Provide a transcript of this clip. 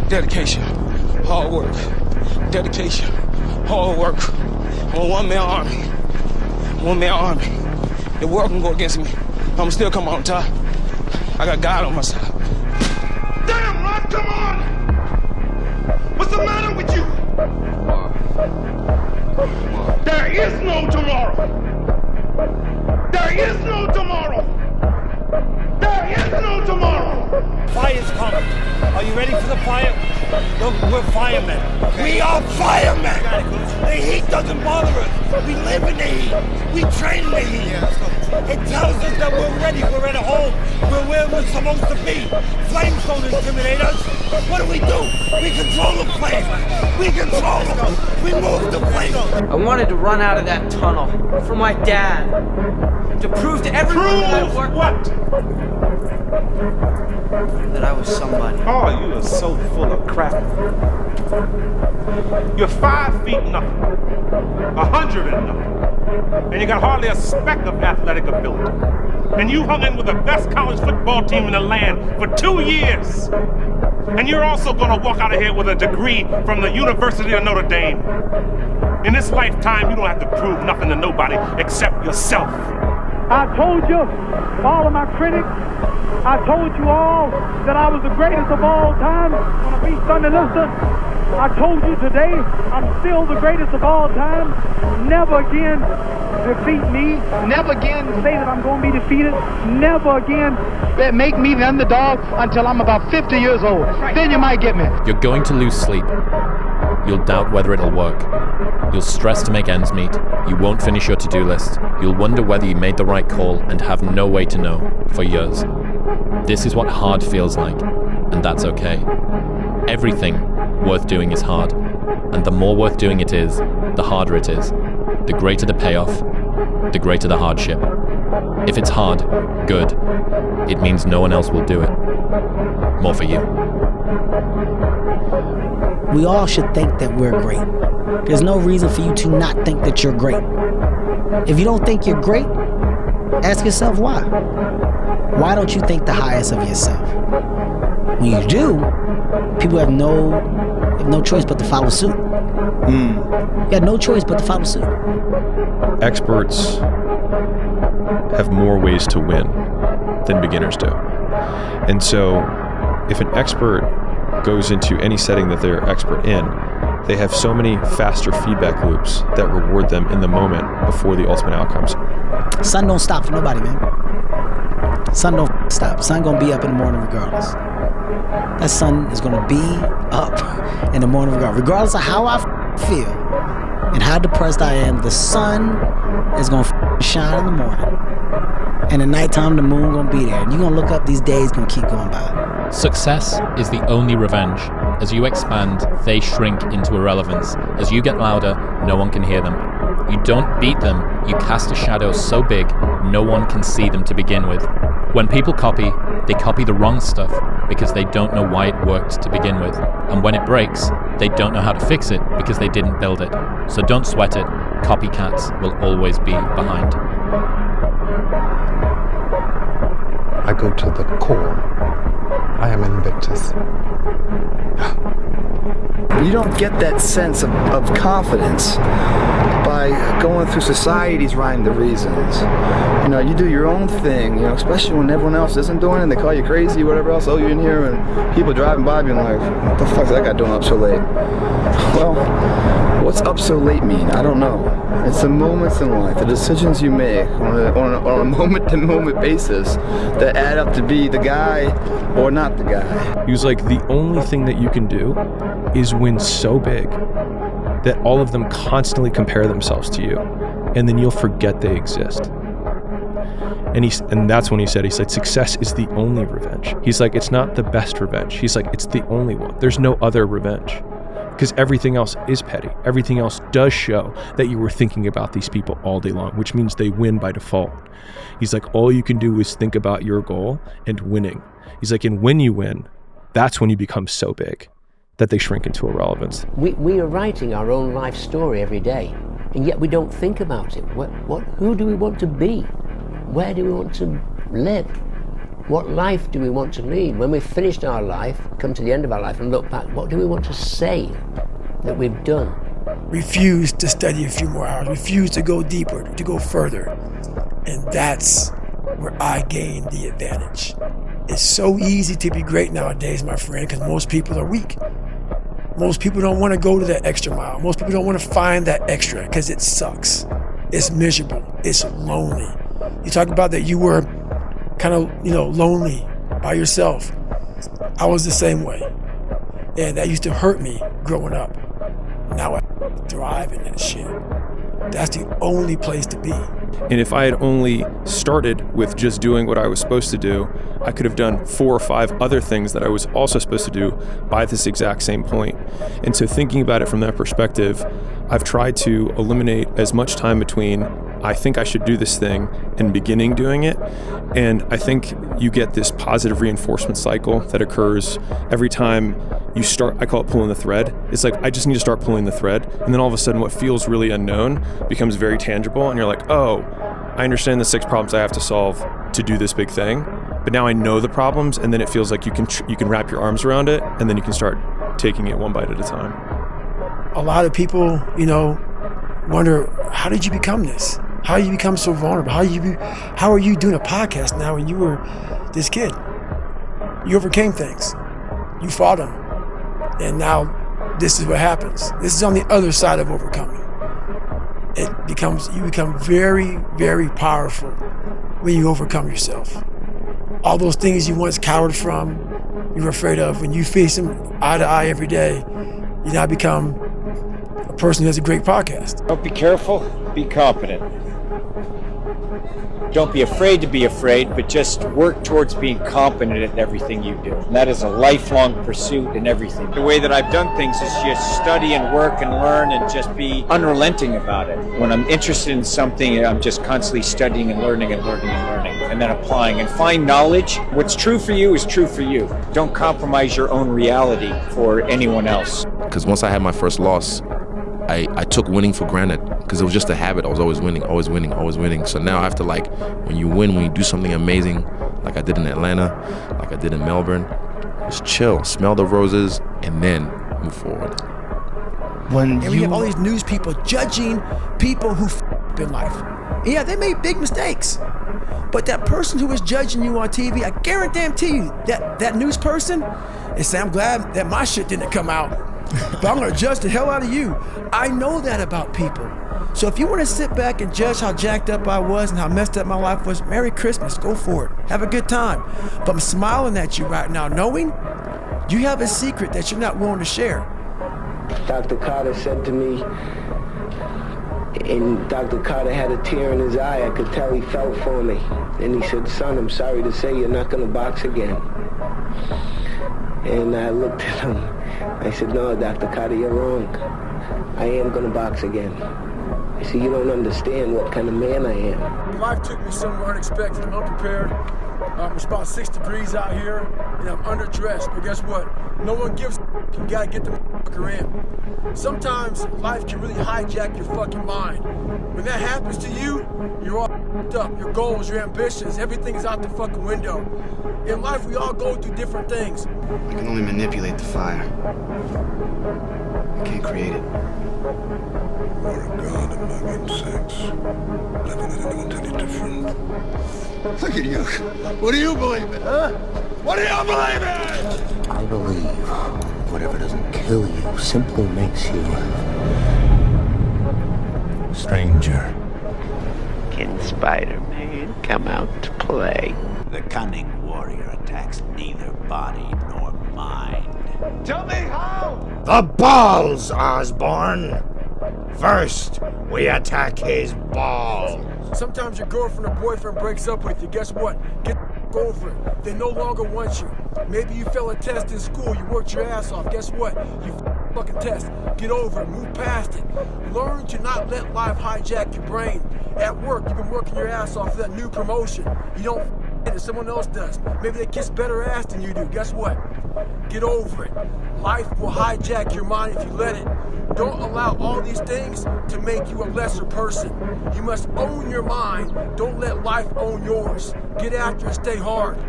Dedication, hard work. Dedication, hard work. I'm a one-man army. One-man army. The world can go against me. I'm still come on top. I got God on my side. Damn, Rod, come on! What's the matter with you? There is no tomorrow. There is no tomorrow. There is no tomorrow. Fire's coming. Are you ready for the fire? Look, we're firemen. We are firemen. The heat doesn't bother us. We live in the heat. We train in the heat. It tells us that we're ready. We're at home. We're where we're supposed to be. Flames don't intimidate us. What do? We control the flame. We control them. We move the flame. I wanted to run out of that tunnel for my dad. To prove to everyone that I worked. What? That I was somebody. Oh, you are so full of crap. You're 5 feet nothing, 100 and nothing, and you got hardly a speck of athletic ability. And you hung in with the best college football team in the land for 2 years. And you're also gonna walk out of here with a degree from the University of Notre Dame. In this lifetime, you don't have to prove nothing to nobody except yourself. I told you, all of my critics, I told you all that I was the greatest of all time when I beat Sunday Lister. I told you today, I'm still the greatest of all time. Never again defeat me. Never again say that I'm going to be defeated. Never again make me the underdog until I'm about 50 years old. Then you might get me. You're going to lose sleep. You'll doubt whether it'll work. You'll stress to make ends meet. You won't finish your to-do list. You'll wonder whether you made the right call and have no way to know for years. This is what hard feels like, and that's okay. Everything worth doing is hard, and the more worth doing it is, the harder it is. The greater the payoff, the greater the hardship. If it's hard, good. It means no one else will do it. More for you. We all should think that we're great. There's no reason for you to not think that you're great. If you don't think you're great, ask yourself why. Why don't you think the highest of yourself? When you do, people have no choice but to follow suit. You have no choice but to follow suit. Experts have more ways to win than beginners do. And so if an expert goes into any setting that they're expert in, they have so many faster feedback loops that reward them in the moment before the ultimate outcomes. Sun don't stop for nobody, man. Sun don't stop. Sun gonna be up in the morning regardless. That sun is gonna be up in the morning regardless of how I feel and how depressed I am. The sun is gonna shine in the morning, and at nighttime the moon gonna be there. And you gonna look up, these days gonna keep going by. Success is the only revenge. As you expand, they shrink into irrelevance. As you get louder, no one can hear them. You don't beat them, you cast a shadow so big, no one can see them to begin with. When people copy, they copy the wrong stuff because they don't know why it worked to begin with. And when it breaks, they don't know how to fix it because they didn't build it. So don't sweat it. Copycats will always be behind. I go to the core. I am Invictus. You don't get that sense of confidence by going through society's rhyme of reasons. You know, you do your own thing, you know, especially when everyone else isn't doing it and they call you crazy, whatever else. Oh, you're in here, and people driving by being like, what the fuck's that guy doing up so late? Well, what's up so late mean? I don't know. It's the moments in life, the decisions you make on a moment-to-moment basis that add up to be the guy or not the guy. He was like, the only thing that you can do is win so big that all of them constantly compare themselves to you, and then you'll forget they exist. And that's when he said, success is the only revenge. He's like, it's not the best revenge. He's like, it's the only one. There's no other revenge. Because everything else is petty. Everything else does show that you were thinking about these people all day long, which means they win by default. He's like, all you can do is think about your goal and winning. He's like, and when you win, that's when you become so big that they shrink into irrelevance. We are writing our own life story every day, and yet we don't think about it. Who do we want to be? Where do we want to live? What life do we want to lead? When we've finished our life, come to the end of our life and look back, what do we want to say that we've done? Refuse to study a few more hours, refuse to go deeper, to go further. And that's where I gain the advantage. It's so easy to be great nowadays, my friend, because most people are weak. Most people don't want to go to that extra mile. Most people don't want to find that extra because it sucks. It's miserable. It's lonely. You talked about that you were kind of, lonely by yourself. I was the same way. And that used to hurt me growing up. Now I thrive in that shit. That's the only place to be. And if I had only started with just doing what I was supposed to do, I could have done 4 or 5 other things that I was also supposed to do by this exact same point. And so thinking about it from that perspective, I've tried to eliminate as much time between I think I should do this thing and beginning doing it. And I think you get this positive reinforcement cycle that occurs every time you start. I call it pulling the thread. It's like, I just need to start pulling the thread. And then all of a sudden what feels really unknown becomes very tangible. And you're like, oh, I understand the 6 problems I have to solve to do this big thing. But now I know the problems, and then it feels like you can wrap your arms around it, and then you can start taking it one bite at a time. A lot of people, wonder, how did you become this? How did you become so vulnerable? How are you doing a podcast now when you were this kid? You overcame things. You fought them. And now this is what happens. This is on the other side of overcoming. You become very, very powerful when you overcome yourself. All those things you once cowered from, you were afraid of, when you face them eye to eye every day, you now become a person who has a great podcast. Don't be careful, be competent. Don't be afraid to be afraid, but just work towards being competent at everything you do. And that is a lifelong pursuit in everything. The way that I've done things is just study and work and learn and just be unrelenting about it. When I'm interested in something, I'm just constantly studying and learning and learning and learning, and then applying. And find knowledge. What's true for you is true for you. Don't compromise your own reality for anyone else. Because once I had my first loss, I took winning for granted because it was just a habit. I was always winning, always winning, always winning. So now I have to, when you win, when you do something amazing, like I did in Atlanta, like I did in Melbourne, just chill, smell the roses, and then move forward. And we have all these news people judging people who up in life. Yeah, they made big mistakes. But that person who is judging you on TV, I guarantee you that news person is saying, I'm glad that my shit didn't come out. But I'm gonna judge the hell out of you. I know that about people. So if you want to sit back and judge how jacked up I was and how messed up my life was, Merry Christmas, go for it. Have a good time. But I'm smiling at you right now, knowing you have a secret that you're not willing to share. Dr. Carter said to me, and Dr. Carter had a tear in his eye. I could tell he felt for me. And he said, son, I'm sorry to say you're not gonna box again. And I looked at him. I said, no, Dr. Carter, you're wrong. I am going to box again. You see, you don't understand what kind of man I am. Life took me somewhere unexpected. I'm unprepared. It's about 6 degrees out here, and I'm underdressed. But guess what? No one gives a f***. You got to get the fucker in. Sometimes life can really hijack your fucking mind. When that happens to you, you're all f***ed up. Your goals, your ambitions, everything is out the fucking window. In life, we all go through different things. I can only manipulate the fire. I can't create it. You're a god among insects. Never let anyone tell you different. Look at you. What do you believe in, huh? What do you believe in? I believe whatever doesn't kill you simply makes you stranger. Can Spider-Man come out to play? The cunning warrior attacks neither body nor mind. Tell me how! The balls, Osborn! First, we attack his balls. Sometimes your girlfriend or boyfriend breaks up with you. Guess what? Get the over it. They no longer want you. Maybe you failed a test in school. You worked your ass off. Guess what? You fucking test. Get over it. Move past it. Learn to not let life hijack your brain. At work, you've been working your ass off for that new promotion. You don't it, someone else does. Maybe they kiss better ass than you do. Guess what? Get over it. Life will hijack your mind if you let it. Don't allow all these things to make you a lesser person. You must own your mind. Don't let life own yours. Get after it, stay hard.